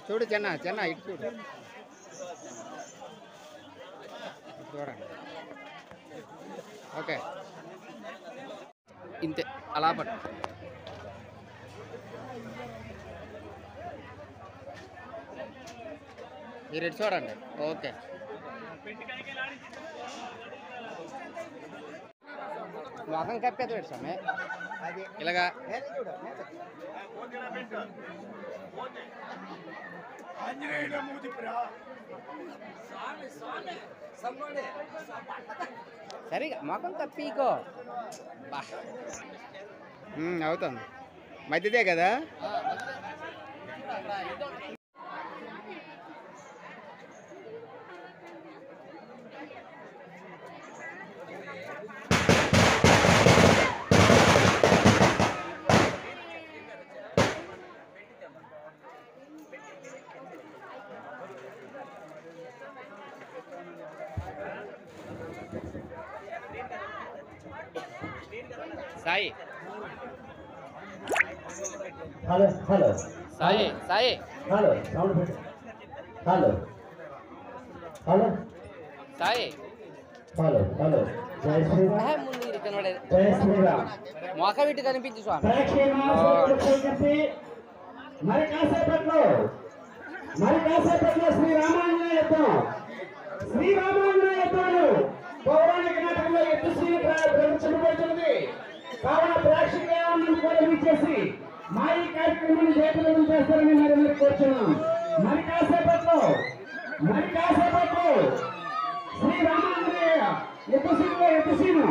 చూడు చెన్న చెన్న ఇటు చూడు చూడండి ఓకే ఇంతే అలా పట్టు మీరు ఇటు చూడండి ఓకే మొఖం కప్పేది పెట్టు స్వామి ఇలాగా సరిగా మొఖం కప్పికో బా అవుతుంది మధ్యదే కదా Sai hello hello Sai Sai hello sound పెట్టు hello hello Sai hello hello Jai Shriram ముందు కనబడేది జై శ్రీరామ్ మొఖ విట్టు కనిపించు స్వామి మరి కాసేపట్లో శ్రీ రామాంజనేయ యుద్ధం పౌరాణిక నాటకంలో ఎత్తు శ్రీని ప్రదర్శించబడుతుంది కావున ప్రేక్షకులను కూడా వీచేసి మా ఈ కార్యక్రమాన్ని జయప్రదం చేస్తారని మరి కోరుచున్నాం మరి కాసేపట్లో శ్రీ రామాంజనేయ ఎత్తు శ్రీను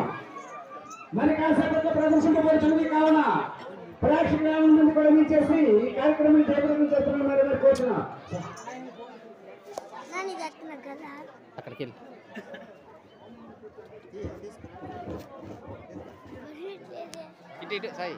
మరి కాసేపట్లో ప్రదర్శించబడుతుంది కావున ప్రేక్షకులను కూడా వీచేసి ఈ కార్యక్రమాన్ని జయప్రదం చేస్తారని మరి కోరుచున్నాం అక్కడికి వెళ్ళి ఇటు ఇటు సాయి